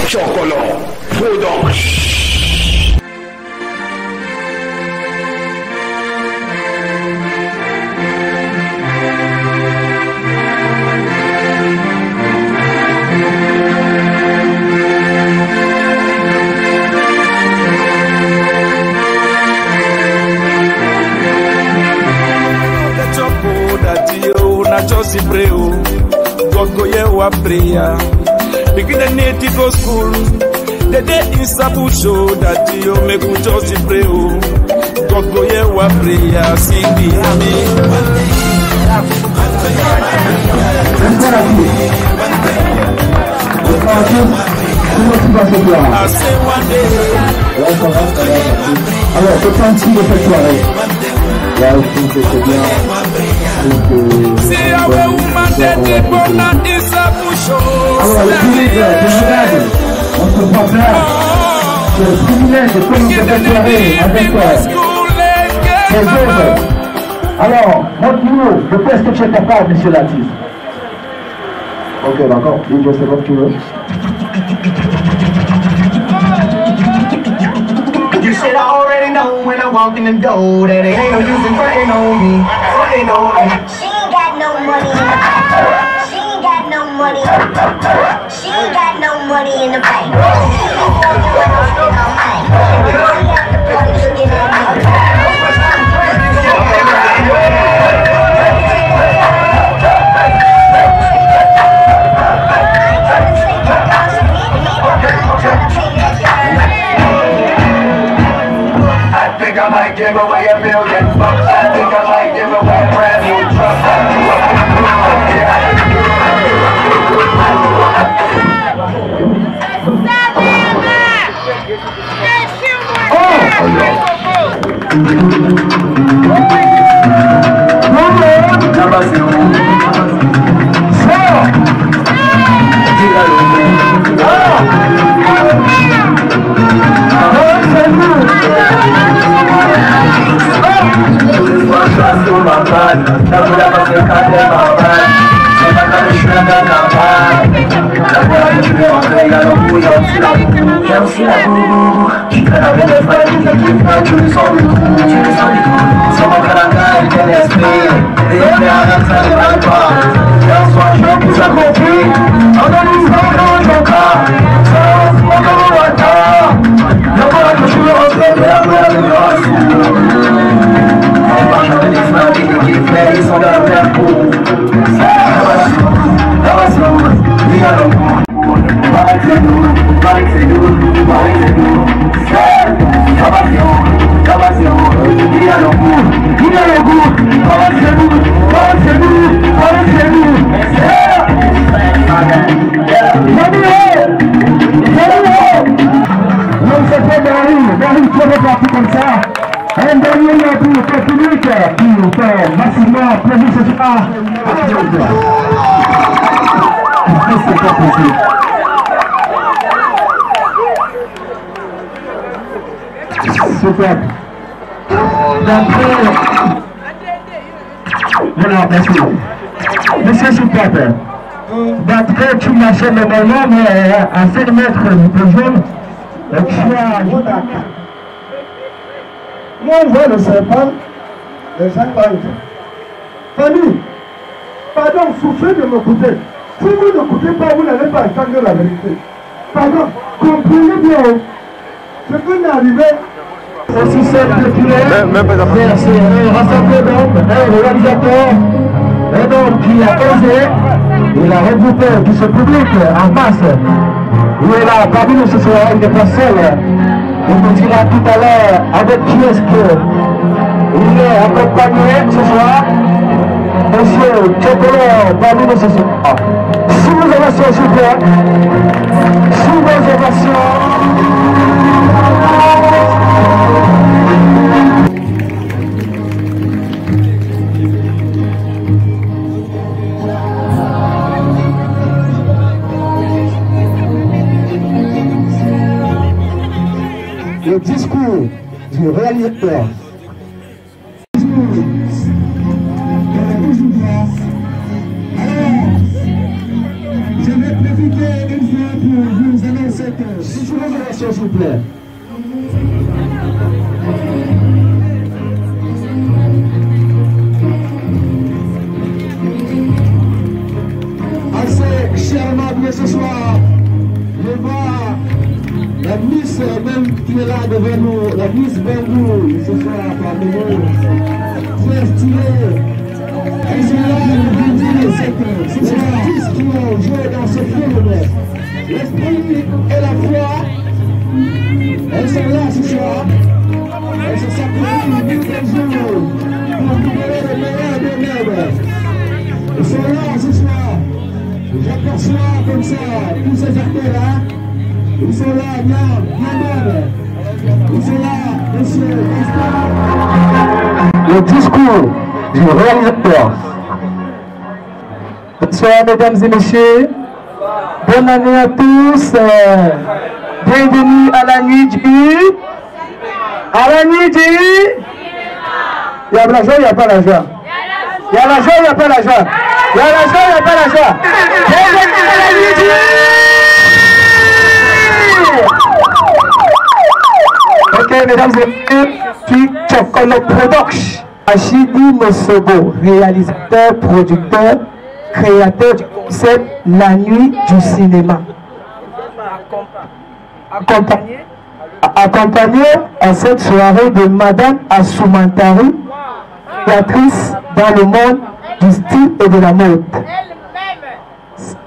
Chocolat Production. Josi breu, Gogo ye wa prayer. Begin the native go school. The day is Sabu show that you make with Josi breu. Gogo ye wa prayer. Sing the I say one day. Alors, c'est un petit de cette soirée. Là, je trouve que c'est bien. C'est un woman that is born at this show. Alors, le public, on se prend là. C'est le privilège de commencer cette soirée avec les autres. Alors, montre-nous de quoi est-ce que tu es capable, monsieur Latif. Ok, d'accord. DJ, c'est quoi que tu veux. You should already know when I walk in the door that it ain't no use in frontin' on me. Frontin' on me. She ain't got no money. She ain't got no money. She ain't got no money in the bank. I might give away $1 million bucks. I think I might give away a brand new truck. Super. Voilà, merci. Monsieur Super. D'après, tu marchais normalement, mais à 5 mètres de jaune, tu as moi, on voit le serpent, les gens parlent. Famille, pardon, souffrez de m'écouter. Si vous n'écoutez pas, vous n'allez pas entendre la vérité. Pardon, comprenez bien. Ce qui est arrivé, aussi simple qu'il est, c'est un rassemblement, un réalisateur, un homme qui a osé, il a regroupé tout ce public en masse. Il est là parmi nous ce soir, il n'est pas seul. Il nous dira tout à l'heure avec qui est-ce qu'il est accompagné ce soir. Monsieur Chocolat parmi nous ce soir. Sous vos ovations, s'il vous plaît. Sous vos ovations. le discours du réalisateur. Je vais profiter une fois pour vous allez cette s'il vous plaît. Assez chèrement bien ce soir, je vois la Miss même qui est là devant nous, la Miss Bangou ce soir parmi nous, très stylée. Elles sont là pour dire ces artistes qui ont joué dans ce film. L'esprit et la foi, elles sont là ce soir. Elles se sacrifient nuit et jour pour libérer le meilleur des mères. Elles sont là ce soir. J'aperçois comme ça tous ces acteurs-là. Ils sont là, bien. Ils sont là, monsieur. Le discours du réalisateur. Bonsoir mesdames et messieurs, bonne année à tous, bienvenue à la nuit du... Il y a la joie, il n'y a pas la joie. Il y a la joie, il n'y a pas la joie. Il y a la joie, il n'y a pas la joie. Bienvenue à la nuit du... Ok mesdames et messieurs, puis Chokolo Production. Achidi Mosobo, réalisateur, producteur, créateur du concept La Nuit du cinéma. Accompagné à cette soirée de Madame Assoumantari, créatrice dans le monde du style et de la mode.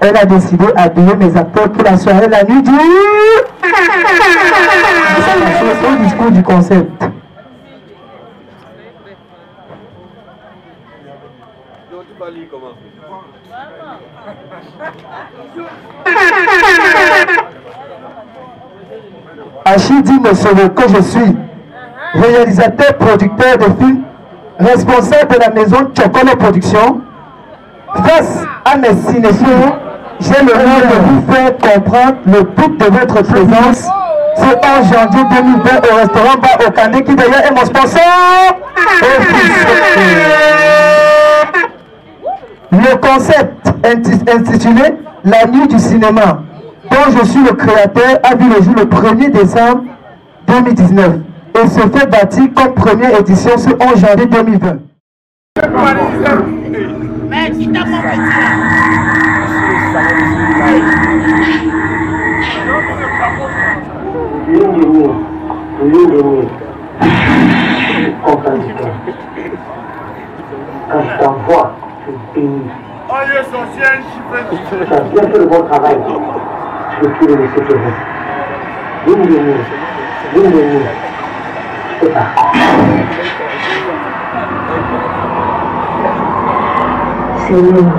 Elle a décidé d'habiller mes acteurs pour la soirée La Nuit du... C'est le discours du concept. Achidi Mosobo, que je suis, réalisateur, producteur de films, responsable de la maison Chokolo Production. Face à mes cinéphiles, j'ai l'honneur de vous faire comprendre le but de votre présence ce 11 janvier 2020 au restaurant Bar Okane, qui d'ailleurs est mon sponsor officiel. Le concept intitulé La Nuit du cinéma, dont je suis le créateur, a vu le jour le 1er décembre 2019 et se fait bâtir comme première édition ce 11 janvier 2020. Quand je t'envoie, je bénis. Tu as bien fait le bon travail. Je peux tout le laisser te voir. Viens. C'est ça. Seigneur,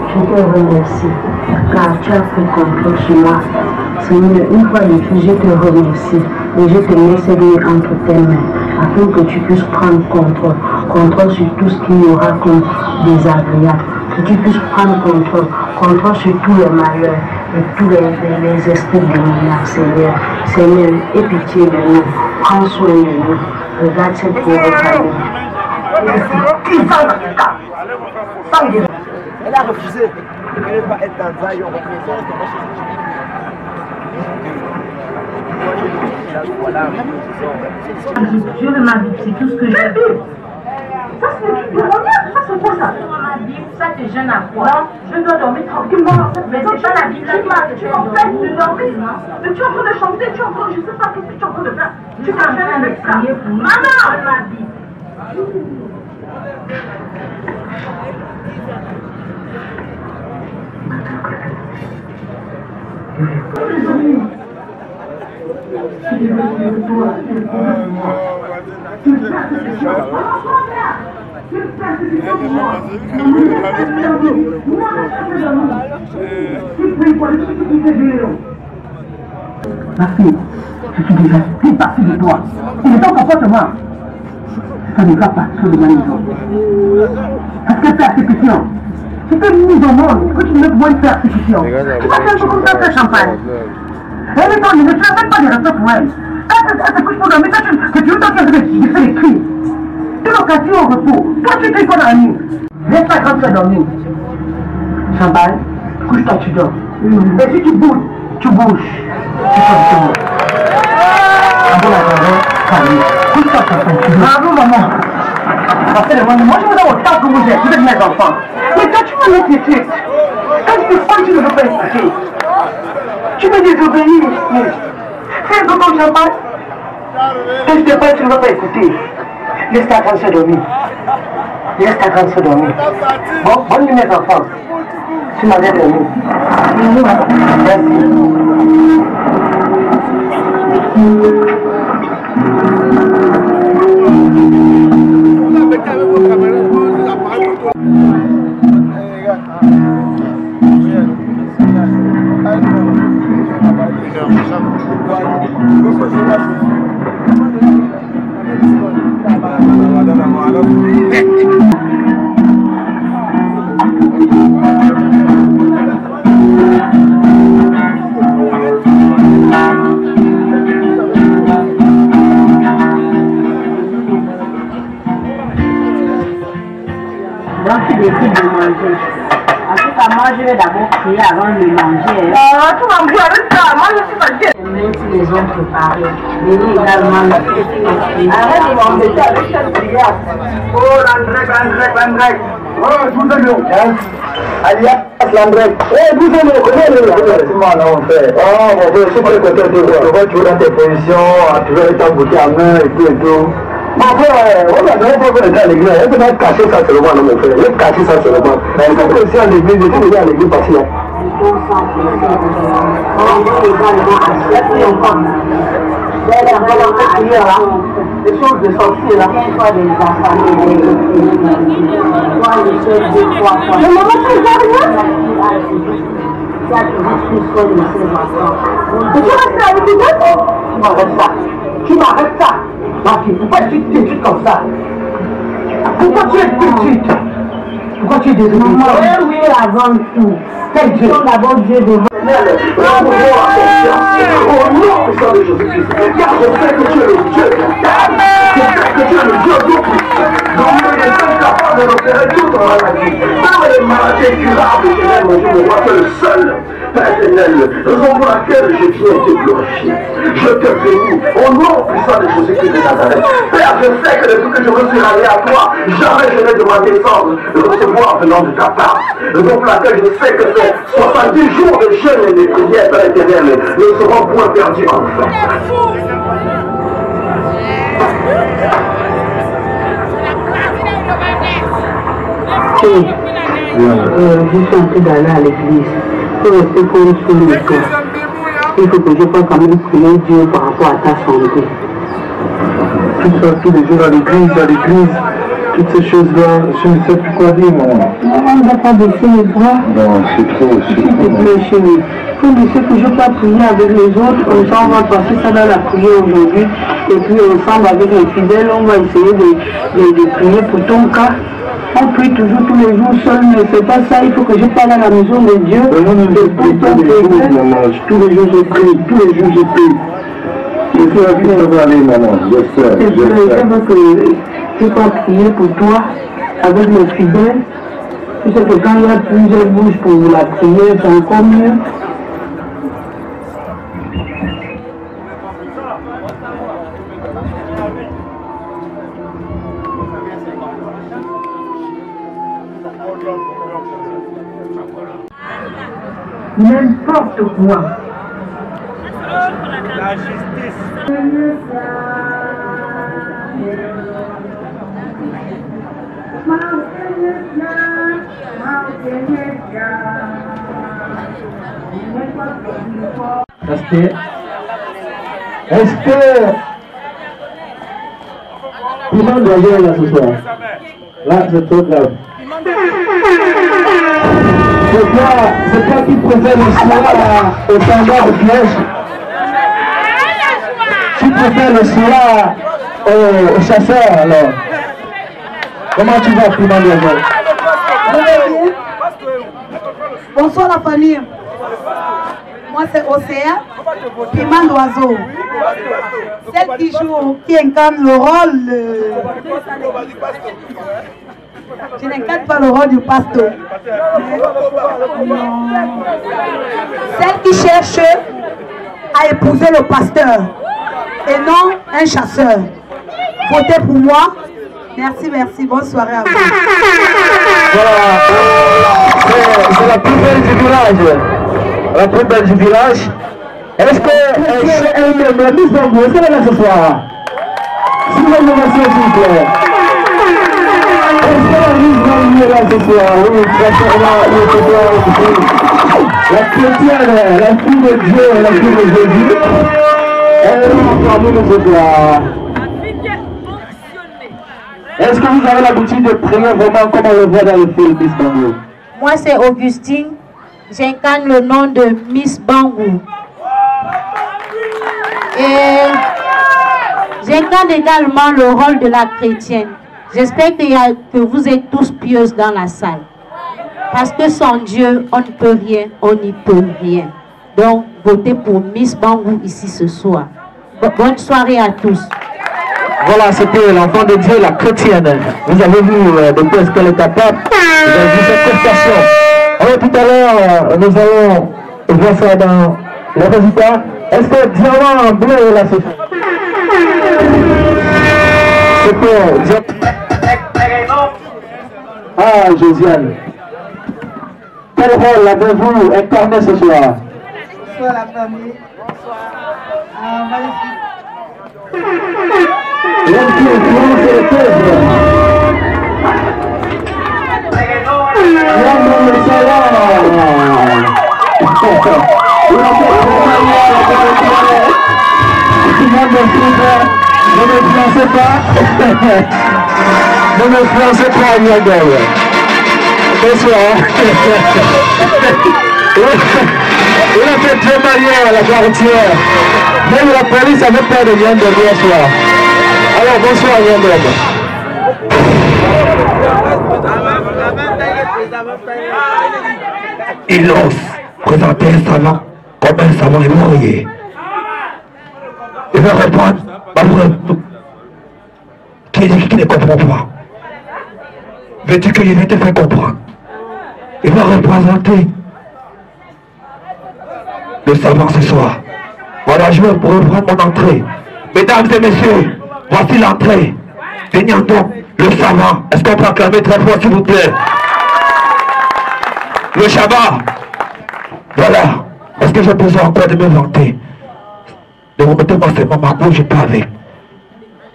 je te remercie car tu as pris contrôle sur moi. Seigneur, une fois de plus, je te remercie et je te mets Seigneur entre tes mains afin que tu puisses prendre contrôle sur tout ce qu'il y aura comme désagréable, que tu puisses prendre contrôle sur tous les malheurs et tous les esprits démoniaques, Seigneur. Seigneur, aie pitié de nous, prends soin de nous, regarde cette pauvre famille. Elle a refusé. Elle ne veut pas être dans Zion. Je veux ma Bible, c'est tout ce que je veux. Ça c'est quoi ça? Ça te gêne à quoi? Non, je dois dormir tranquillement. Mais c'est pas la Bible tu m'empêches de dormir. Mais tu es en train de chanter, tu es en train de... Je sais pas ce que tu es en train de faire. Tu es en train de prier pour moi. Maman! Ma Bible. Ma fille, je suis déjà plus partie de toi. Et de ton comportement, ça ne va pas sur de ma maison. Parce que persécution, c'est une mise au monde que tu ne vois une persécution. Tu vas faire comme ça, champagne. Elle est bonne, mais tu n'as même pas de respect pour elle. Quand elle se couche pour dormir, que tu veux t'en de faire les cris. Tu l'occasion au repos. Toi, tu t'es quoi dans la nuit. Laisse ta grande soeur dormir. Champagne, couche-toi, tu dors. Et si tu bouges, tu bouges, tu continues. Bravo maman. Moi je vous donne autant que vous êtes mes enfants. Mais quand tu me mets tes trucs, quand tu te crois que tu ne veux pas écouter, tu me désobéis. C'est un peu comme champagne. Quand je te parle, tu ne veux pas écouter. Laisse ta grande se dormir. Laisse ta grande se dormir. Bon, bonne nuit mes enfants. Tu m'avais dormi. Merci. Je vais d'abord prier avant de manger. Ah, tu vas me voir avec ça. Moi, je suis fatiguée. Même si les ont préparé. Venez également le prier. Arrête de m'embêter avec cette prière. Oh, l'André. Oh, je vous aime. Alias l'André. Eh, vous aimez, c'est moi, là, mon frère. Oh, mon frère, je suis très content de voir. Je vois toujours dans tes positions, toujours avec ta bouteille à main et tout. Mon frère, on a déjà pas fait à l'église. Il faut pas cacher ça seulement, non, mon frère. Il faut cacher ça seulement. Il faut que aussi à l'église, il faut venir à l'église passer là. Les choses de sorcier là. Tu m'arrêtes ça. Ma fille, pourquoi tu t'études comme ça? Pourquoi tu es petite? Pourquoi tu es désolée? Oui, avant tout. Quel Dieu? D'abord Dieu devant. Au nom puissant de Jésus-Christ, car je sais que tu es le Dieu véritable. Je sais que tu es le Dieu tout-puissant. Donc il est capable de repérer toute maladie. Même les maladies incurables, éternel, mon Dieu, je vois que le seul, Père éternel, raison pour laquelle je viens te glorifier. Je te bénis au nom puissant de Jésus-Christ de Nazareth. Père, je sais que depuis que je me suis rallié à toi, jamais je n'ai demandé sans de recevoir venant de ta part. Raison pour laquelle je sais que ces 70 jours de jeûne et de prière, Père éternel, ne seront point perdus en vain. Je suis en train d'aller à l'église. Il faut rester comme sur le corps. Il faut que je fasse quand même prier Dieu par rapport à ta santé. Tu sois tous les jours à l'église, toutes ces choses-là, je ne sais plus quoi dire, maman. On ne va pas baisser les bras. Non, c'est trop, c'est S'il te plaît, chérie. Il faut laisser toujours pas prier avec les autres. Comme ça, on va passer ça dans la prière aujourd'hui. Et puis, ensemble avec les fidèles, on va essayer de prier pour ton cas. On prie toujours tous les jours seul, mais c'est pas ça. Il faut que je parle à la maison de Dieu. Non, je prie tous les jours, maman. Tous les jours, je prie. Je suis à vie, ça va aller, maman. J'espère. Je veux que tu peux prier pour toi avec les fidèles. Tu sais que quand il y a plusieurs bouches pour la prière, c'est encore mieux. N'importe quoi. La justice. Esther, piment d'oignon là ce soir. Là, c'est trop grave. C'est toi qui préfères le soir au standard de piège. Tu préfères le soir au chasseur alors. Comment tu vas, piment d'oignon? Bonsoir la famille. Moi c'est Océan, piment d'oiseau. Celle qui joue, qui incarne le rôle Je n'incarne pas le rôle du pasteur. Celle qui cherche à épouser le pasteur et non un chasseur. Votez pour moi. Merci, merci. Bonne soirée à vous. Voilà. C'est la plus belle du village. La plus belle du village. Est-ce que elle-même, la Miss Bambou, est-ce qu'elle est là ce soir? Si vous avez remercié, s'il vous plaît. Est-ce que la Miss Bambou est là ce soir? Oui, la chrétienne, la fille de Dieu, la fille de Jésus. Elle est là parmi nous ce soir. Est-ce que vous avez l'habitude de prier vraiment comme on le voit dans le film Miss Bambou? Moi, c'est Augustine. J'incarne le nom de Miss Bambou. Et j'incarne également le rôle de la chrétienne. J'espère que vous êtes tous pieuses dans la salle. Parce que sans Dieu, on ne peut rien, on n'y peut rien. Donc, votez pour Miss Bambou ici ce soir. Bonne soirée à tous. Voilà, c'était l'enfant de Dieu, la chrétienne. Vous avez vu de quoi est-ce qu'elle est capable. Vous avez vu cette prestation. Alors tout à l'heure, nous allons voir ça dans les résultats. Est-ce que Diamant Bleu est là ce soir? C'était Ah, Josiane. Quel rôle avez-vous incarné ce soir? Bonsoir la famille. Bonsoir. Magnifique. L'homme qui influence les pauvres. L'homme dans le salon. Il a fait ne m'influencez pas. Ne m'influencez pas, Yandel. Bonsoir. Il a fait très marié à la quartière. Même la police avait peur de Yandel hier soir. Alors bonsoir Yandel. Il ose présenter un savant comme un savant éloigné. Il va répondre, qui dit qu'il ne comprend pas? Veux-tu que je vienne te faire comprendre? Il va représenter le savant ce soir. Voilà, je vais reprendre mon entrée. Mesdames et messieurs, voici l'entrée de Nyandong, le savant. Est-ce qu'on peut acclamer très fort, s'il vous plaît? Le Shabbat. Voilà. Est-ce que j'ai besoin encore de me vanter? De vous mettre seulement ma bouche, je pas avec.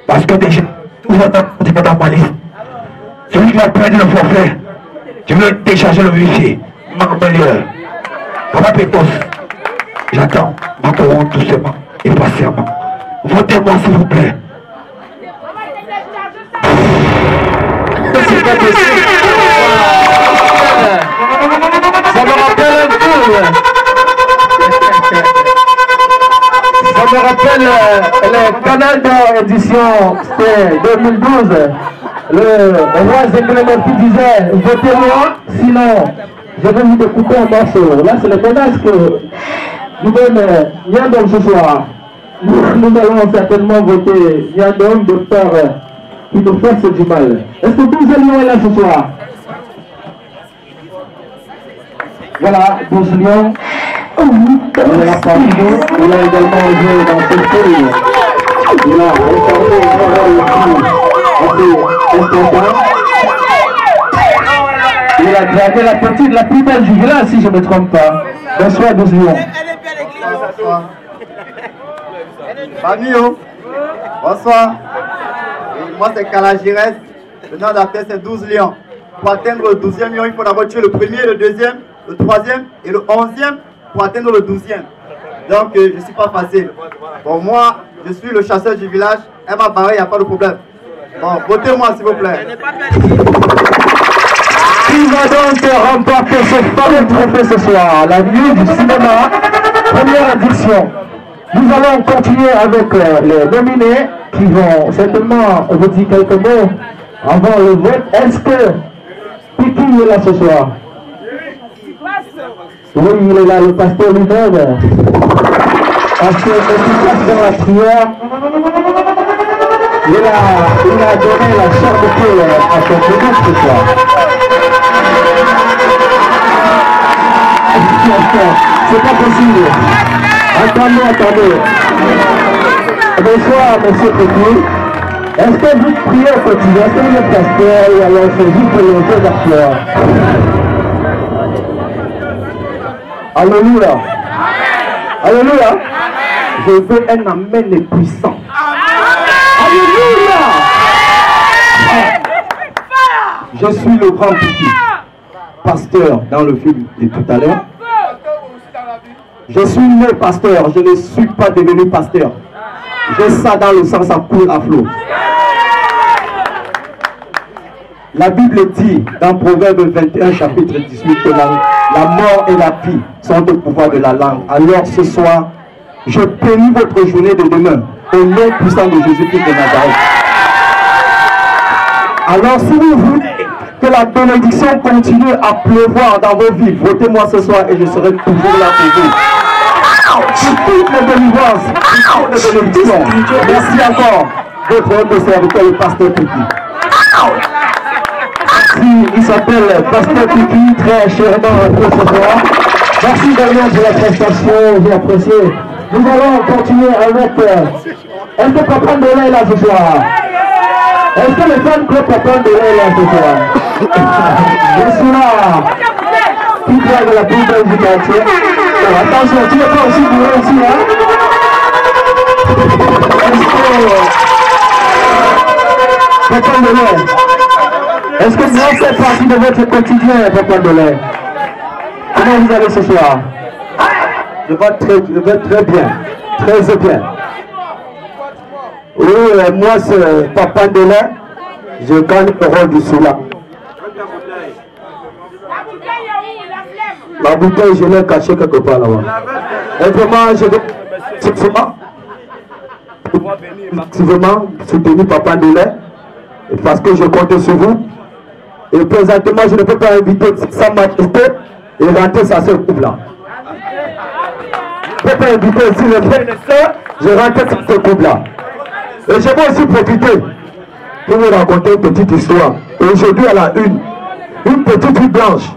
Parce que déjà, tout le monde est dans ma liste. Celui qui va prendre le forfait, je veux décharger le wifi. Meilleur. Papa Pétos. J'attends ma couronne doucement et patiemment. Votez-moi s'il vous plaît. C'est pas possible. Ça me rappelle un peu. Ça me rappelle le Canal d'Or édition, c'était 2012. Le roi Zéclément qui disait votez-moi, sinon je vais vous découper un morceau. Là, c'est le menace que nous donne Nyandong ce soir. Nous allons certainement voter Nyandong de peur qui nous fasse du mal. Est-ce que 12 lions est là ce soir? Voilà, 12 lions. Il est là parmi nous. Il a également joué dans ce film. Il a incarné un rôle assez important. Il a dragué la petite, la plus belle du village, si je ne me trompe pas. Bonsoir, 12 lions. Famille, bonsoir. Moi c'est Kalagires. Le nom d'artiste c'est 12 lions. Pour atteindre le 12e lion, il faut d'abord tuer le premier, le deuxième, le troisième et le 11e pour atteindre le 12e. Donc je ne suis pas facile. Bon, moi, je suis le chasseur du village. Elle m'a barré, il n'y a pas de problème. Bon, votez-moi s'il vous plaît. Qui va donc remporter ce fameux trophée ce soir? La nuit du cinéma, première édition. Nous allons continuer avec les nominés qui vont certainement vous dire quelques mots avant le vote. Est-ce que Piki est là ce soir? Oui, il est là, le pasteur lui-même. Pasteur efficace dans la prière. Il a donné la chair de poule à son public ce soir. C'est pas possible. Attendez. Bonsoir, monsieur Petit. Est-ce que vous priez au quotidien? Est-ce que vous êtes pasteur ou alors c'est juste pour les choses actuelles? Alléluia. Alléluia. Je veux un amen puissant. Alléluia. Je suis le grand petit pasteur dans le film de tout à l'heure. Je suis né pasteur, je ne suis pas devenu pasteur. J'ai ça dans le sang, ça coule à flot. La Bible dit dans Proverbe 21, chapitre 18, que la mort et la vie sont au pouvoir de la langue. Alors ce soir, je bénis votre journée de demain au nom puissant de Jésus-Christ de Nazareth. Alors si vous voulez que la bénédiction continue à pleuvoir dans vos vies, votez-moi ce soir et je serai toujours là pour vous. Pour toutes les délivrances, pour toutes les bénédictions. Merci encore votre serviteur, le pasteur Pipi. Merci, il s'appelle pasteur Pipi, très chèrement apprécié ce soir. Merci Damien pour la prestation, j'ai apprécié. Nous allons continuer avec... Est-ce que Papa Ndolé est là ce soir? Est-ce que les fans club Papa Ndolé est là ce soir? Je suis là. Qui drague la plus belle du quartier? Attention, tu n'es pas aussi bourré ici, hein? Papa Ndolé, est-ce que vous faites partie de votre quotidien, Papa Ndolé? Comment vous allez ce soir? Je vais très bien, très bien. Oui, moi c'est Papa Ndolé, je gagne le rôle du Soula. La bouteille, je l'ai cachée quelque part là-bas. Et vraiment, je vais effectivement soutenir Papa Ndolé parce que je compte sur vous. Et présentement, je ne peux pas inviter Sa Majesté et rentrer sa seule couple là. Je ne peux pas inviter aussi le frère et soeur, je rentre sa seule couple là. Et je vais aussi profiter pour vous raconter une petite histoire. Aujourd'hui, à la une petite fille blanche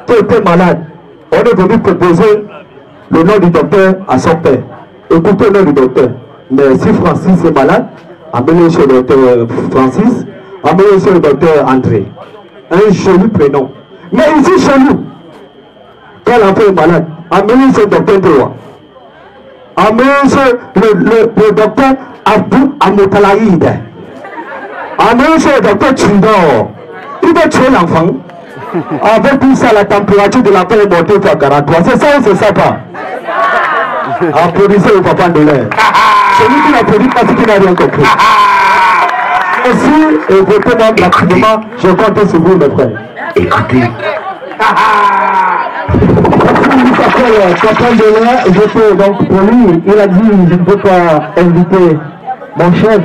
qui était malade. On est venu proposer le nom du docteur à son père. Écoutez le nom du docteur. Mais si Francis est malade, amenez chez le docteur Francis, amenez chez le docteur André. Un joli prénom. Mais ici chez nous, quand l'enfant est malade, amenez chez le docteur Droit. Amenez chez le docteur Abdou Amotalaïd. Amenez chez le docteur Tchindor. Il va tuer l'enfant. Avec tout ça, la température de l'enfant est montée à 43. C'est ça ou c'est ça pas? Applaudissez au Papa Ndolé. Celui qui n'applaudit pas, c'est qui n'a rien compris. Aussi, et votez-moi gratuitement, je compte sur vous, mes frères. Écoutez. Il s'appelle Papa Ndolé, j'étais donc pour lui, il a dit, je ne peux pas inviter mon chef,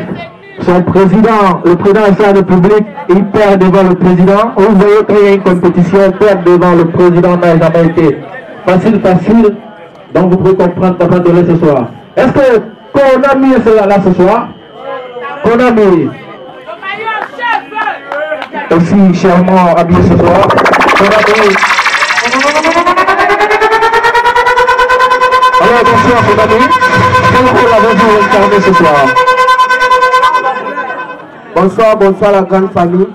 son président, le président de la République, il perd devant le président. Vous voyez qu'il y a une compétition, perdre devant le président n'a jamais été facile. Donc vous pouvez comprendre Papa Ndolé ce soir. Est-ce que Konami est là ce soir? Konami aussi chèrement habillé ce soir. Konami. Alors bonsoir Konami. Comment vous l'avez incarné ce soir? Bonsoir la grande famille.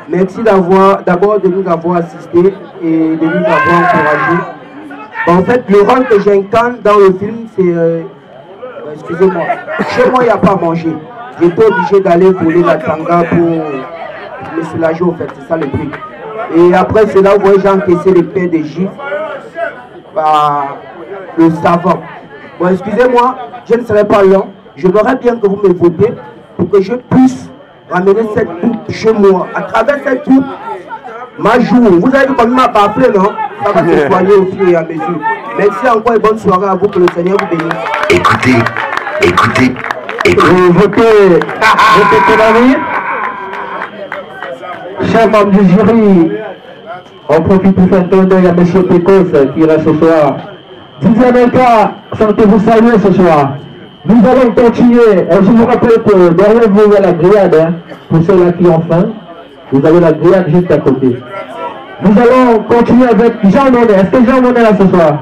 Merci d'abord de nous avoir assistés et de nous avoir encouragés. En fait, le rôle que j'incarne dans le film, c'est... excusez-moi, chez moi, il n'y a pas à manger. J'étais obligé d'aller voler la tanga pour me soulager, au fait, c'est ça le truc. Et après cela, vous voyez, j'ai encaissé les paires de gifles par le savant. Bon, excusez-moi, je ne serai pas long. J'aimerais bien que vous me votez pour que je puisse ramener cette coupe chez moi. À travers cette coupe, ma joue. Vous avez vu comme il m'a bafflé, non? Ça va se soigner au fur et à mesure. Merci encore et bonne soirée à vous, que le Seigneur vous bénisse. Écoutez. Votez ton ami. Chers membres du jury, on profite pour faire un clin d'œil à M. Pécos qui est là ce soir. Didier Melka, sentez-vous saluer ce soir. Nous allons continuer. Je vous rappelle que derrière vous, il y a la grillade. Hein, pour ceux-là qui ont faim, vous avez la grillade juste à côté. Nous allons continuer avec Jean Monnet. Est-ce que Jean Monnet est là ce soir?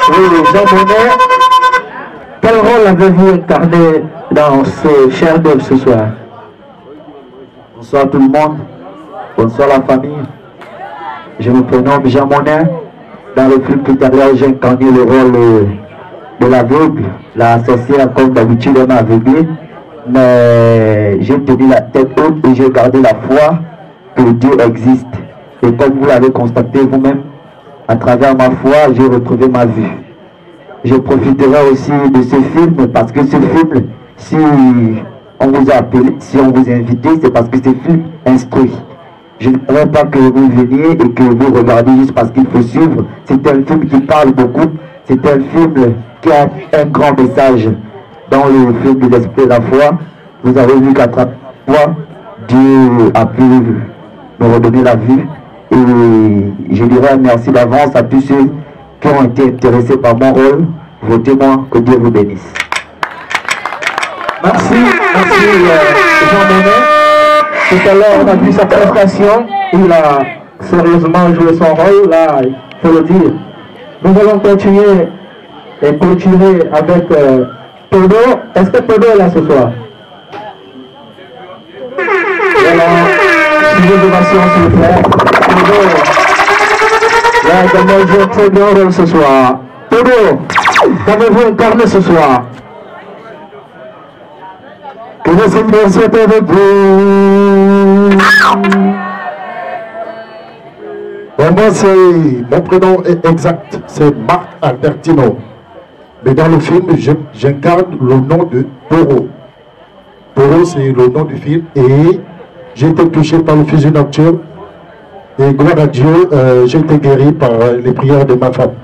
Oui, Jean Monnet, quel rôle avez-vous incarné dans ce cher d'œuvre ce soir? Bonsoir tout le monde, bonsoir la famille. Je me prénomme Jean Monnet. Dans le film tout à l'heure, j'ai incarné le rôle de l'aveugle, la sorcière comme d'habitude elle m'a aveuglé. Mais j'ai tenu la tête haute et j'ai gardé la foi que Dieu existe. Et comme vous l'avez constaté vous-même, à travers ma foi, j'ai retrouvé ma vue. Je profiterai aussi de ce film parce que ce film, si on vous a appelé, si on vous a invité, c'est parce que ce film instruit. Je ne voudrais pas que vous veniez et que vous regardiez juste parce qu'il faut suivre. C'est un film qui parle beaucoup. C'est un film qui a un grand message. Dans le film de l'Esprit de la foi, vous avez vu qu'à travers la foi, Dieu a pu me redonner la vue. Et je dirais merci d'avance à tous ceux qui ont été intéressés par mon rôle. Votez-moi, que Dieu vous bénisse. Merci, Jean Monnet. Tout à l'heure, on a vu sa prestation. Il a sérieusement joué son rôle, là, il faut le dire. Nous allons continuer et continuer avec Todo. Est-ce que Todo est là ce soir? Voilà, suivez l'ovation s'il vous plaît. Todo, il a également joué un très grand rôle ce soir. Todo, qu'avez-vous incarné ce soir? Que le Seigneur soit avec vous. Moi, mon prénom est exact, c'est Marc Albertino. Mais dans le film, j'incarne le nom de Toro. Toro, c'est le nom du film. Et j'ai été touché par le fusil nocturne. Et gloire à Dieu, j'ai été guéri par les prières de ma femme.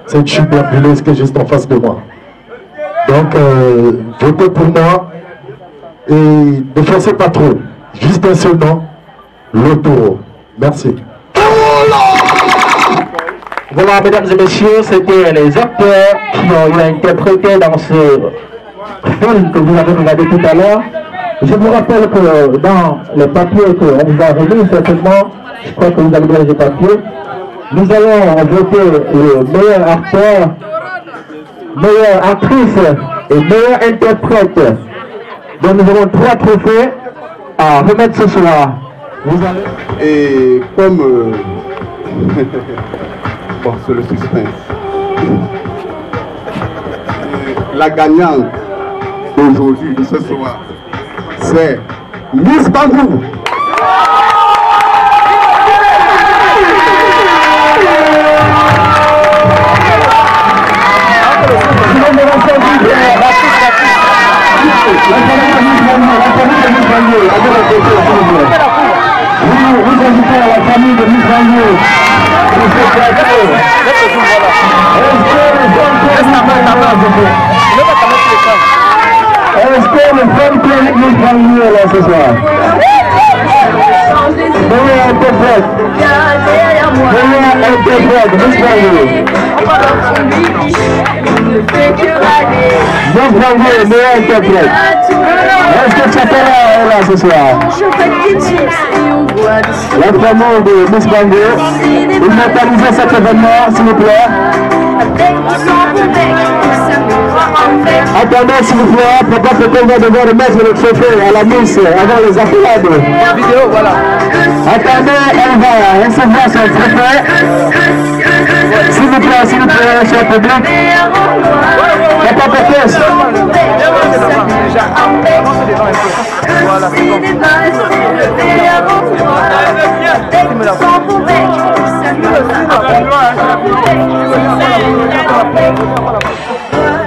C'est une chute d'ambuleuse qui est juste en face de moi. Donc, votez pour moi. Et ne forcez pas trop. Juste un seul nom, le Taureau. Merci. Voilà, mesdames et messieurs, c'était les acteurs qui ont interprété dans ce film que vous avez regardé tout à l'heure. Je vous rappelle que dans les papiers qu'on vous a remis, certainement, je crois que vous avez bien les papiers, nous allons voter le meilleur acteur, meilleure actrice et meilleur interprète. Donc nous avons 3 trophées à remettre ce soir. Vous allez... Et comme... bon, c'est le suspense. La gagnante d'aujourd'hui, de ce soir, c'est Miss Bangou. Vous invitez à la famille de Miss Bangou. Est-ce que le fan club Miss Bangou est là ce soir? Meilleur interprète. Meilleur interprète, Miss Bangou. Miss Bangou, meilleur interprète. Est-ce que Chapela est là ce soir? La famille de Miss Bangou, immortalisez cet événement, s'il vous plaît. Attendez, s'il vous plaît, peut-être qu'on va devoir remettre le trophée à la Miss avant les accolades. Vidéo, voilà. Attendez, elle va recevoir son trophée. S'il vous plaît, cher public. Papa Pétès.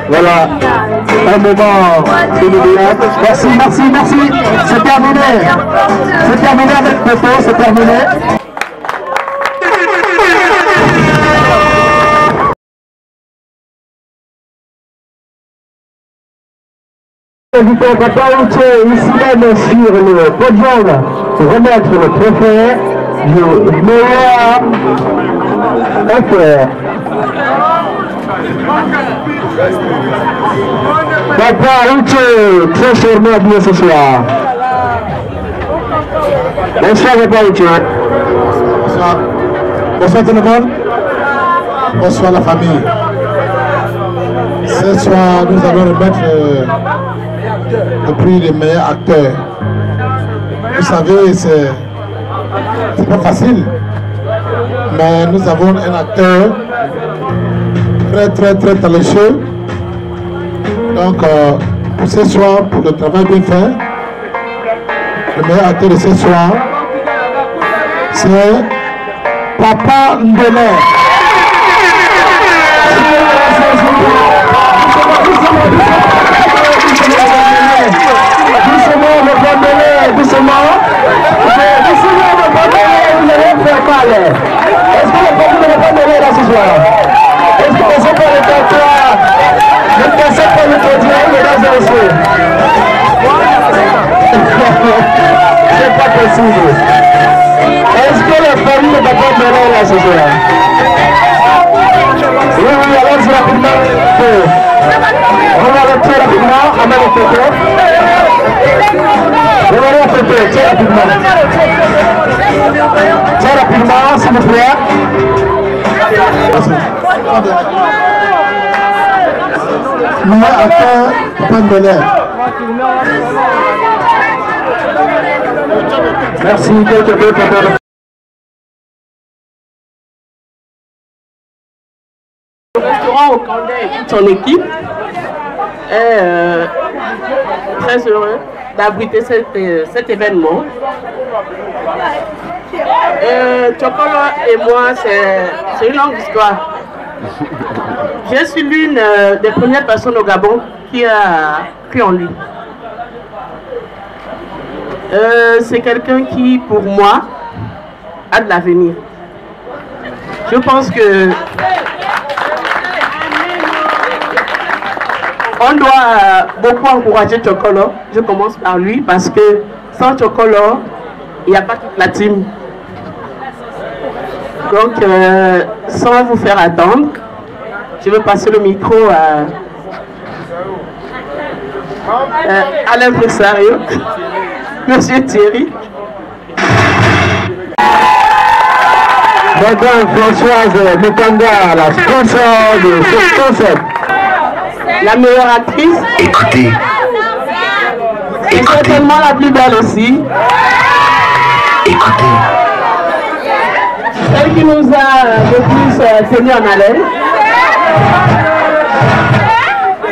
Voilà, un moment inoubliable. Merci. C'est terminé. C'est terminé avec Pétès, c'est terminé. Invité Papa Ouché ici même sur le podium pour remettre le trophée du meilleur FR. Papa Ouché, très chèrement bien ce soir. Bonsoir Papa Ouché. Bonsoir. Bonsoir tout le monde. Bonsoir la famille. Ce soir, nous allons remettre le prix des meilleurs acteurs. Vous savez, c'est pas facile, mais nous avons un acteur très talentueux. Donc, pour ce soir, pour le travail bien fait, le meilleur acteur de ce soir, c'est Papa Mbele. Est-ce que le peuple ne va pas mêler là ce soir? Est-ce que vous êtes pas le territoire? Ne cassez pas le territoire, mesdames et messieurs. C'est pas possible. Est-ce que la famille ne va pas mêler là ce soir? Oui, allons-y rapidement. On va aller très rapidement, on va le photo. On va aller le photo, très rapidement. Très rapidement, s'il vous plaît. Nous acteur Papa Mbele. Merci, Papa. Le restaurant au Candé et toute son équipe est très heureux d'abriter cet événement. Chokolo et moi, c'est une longue histoire. Je suis l'une des premières personnes au Gabon qui a cru en lui. C'est quelqu'un qui, pour moi, a de l'avenir. Je pense que on doit beaucoup encourager Chokolo. Je commence par lui parce que sans Chokolo, il n'y a pas toute la team. Donc, sans vous faire attendre, je vais passer le micro à l'impresario, Monsieur Thierry. Madame Françoise Mukanda, la sponsor de ce concept. La meilleure actrice. Écoutez. Et certainement la plus belle aussi. Écoutez. Celle qui nous a le plus tenu en haleine.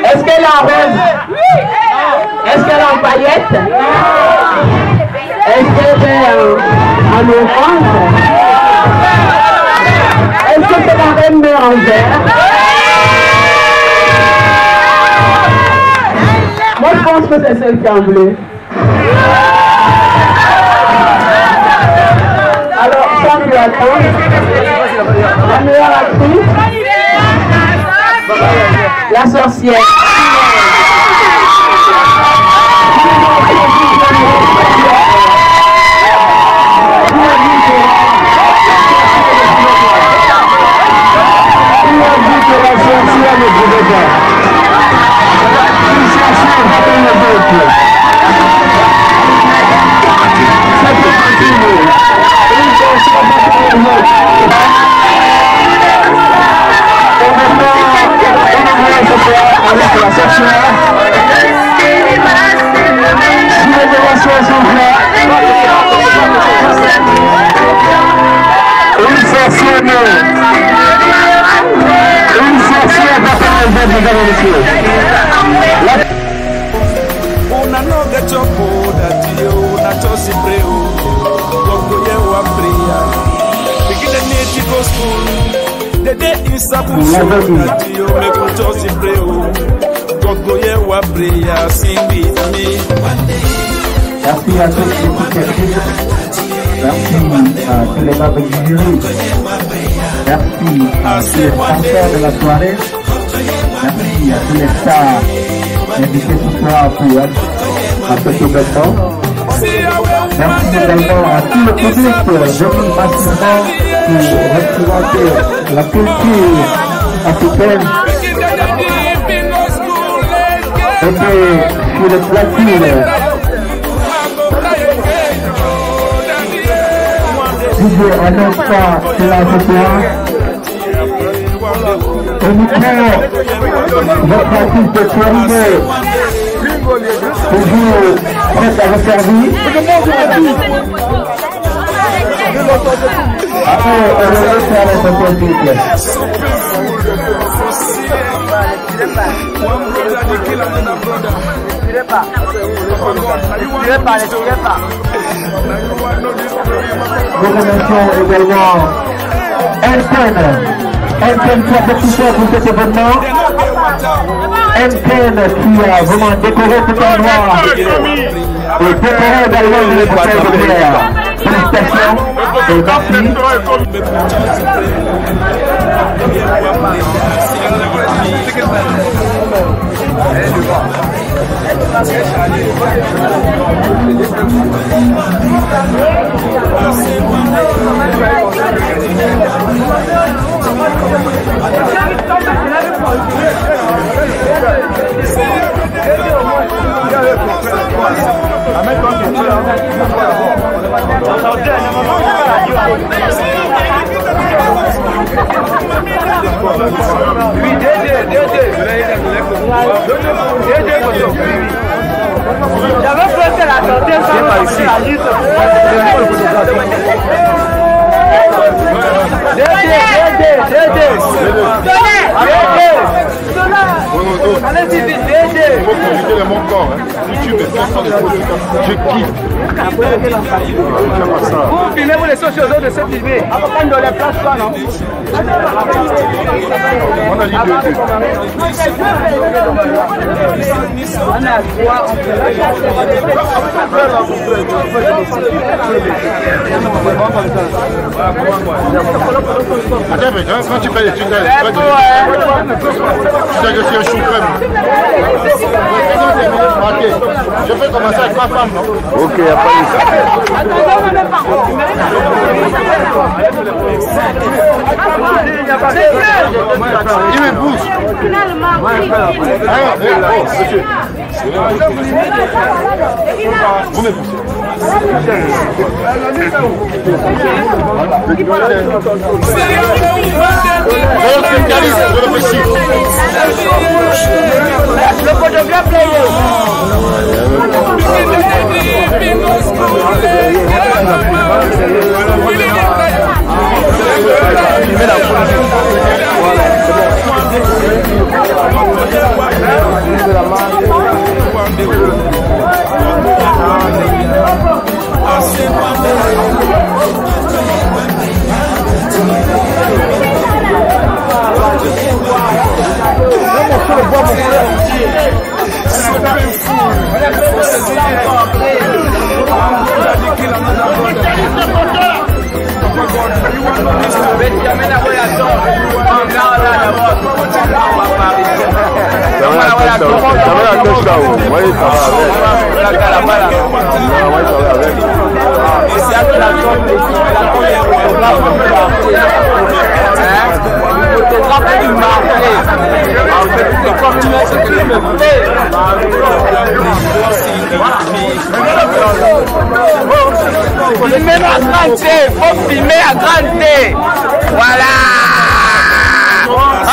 Est-ce qu'elle est en rose? Est-ce qu'elle est en paillettes? Est-ce qu'elle est en orange? Est-ce que c'est la reine mère en vert? Moi je pense que c'est celle qui est en bleu. Alors, sans plus attendre, la meilleure actrice, la sorcière. Una noga chopo datio una chosi preu Gogo ye wa bria Begin a native school The day in Sabucho datio me ko chosi preu Gogo ye wa bria sing with me Merci à tous les équipes. Merci à tous les membres du jury. Merci à tous les sponsors de la soirée. Merci à tous les stars invité ce soir à cet événement. Merci également à tout le public venu massivement pour représenter la culture africaine. C'était sur le platine. DJ Anonsa, c'est là ce soir. Au micro, votre artiste de Thierry, toujours prêt à vous servir. Après, on va faire la photo s'il vous plaît. Nous remercions également Elton qui a participé pour cet événement. Elton qui a vraiment décoré tout un noir et décoré également les bouteilles de bière. Félicitations et merci. J'avais prêté la santé sans passer la liste. Allez-y, il faut profiter de mon corps. YouTube est 500 de photos. Je kiffe. Vous filmez, vous laissez aux autres de se filmer. Avant qu'on ne les place pas, non? On a dit deux. On a trois. Attends, mais quand tu fais les trucs, tu sais que c'est un chou faible. Je peux commencer avec ma femme, non? Ok, il n'y a pas eu ça. Il me pousse. Vous me poussez. Le photographe Filmer à grande T, faut filmer à grande T. Voilà.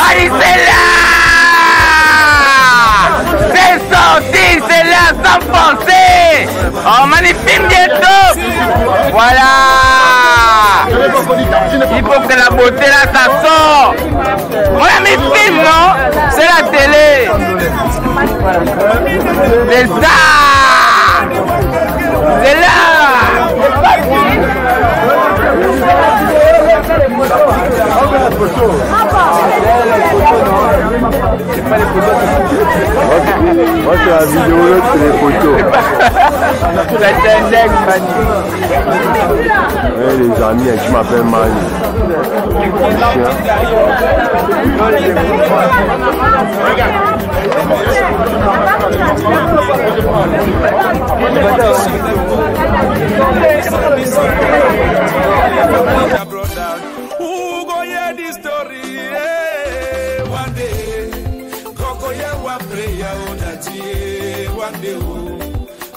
Allez, c'est là. C'est sorti, c'est là, sans penser. On magnifique bientôt. Voilà. Il faut que la beauté là, ça sort. On a mis film, non? C'est la télé. C'est ça. C'est là. photos. C'est pas les photos. Moi, c'est la vidéo, l'autre, c'est les photos. Ouais, les amis, tu m'appelles Mani. Who go hear this story? One day, Coco wa prayer, one day,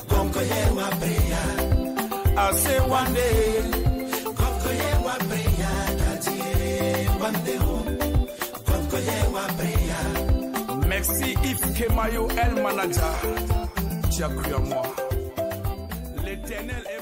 Coco wa prayer. I say one day, Coco wa prayer, one day, Coco wa prayer. Merci Yves Kemayo, El Manager. Tu as cru en moi. L'Éternel est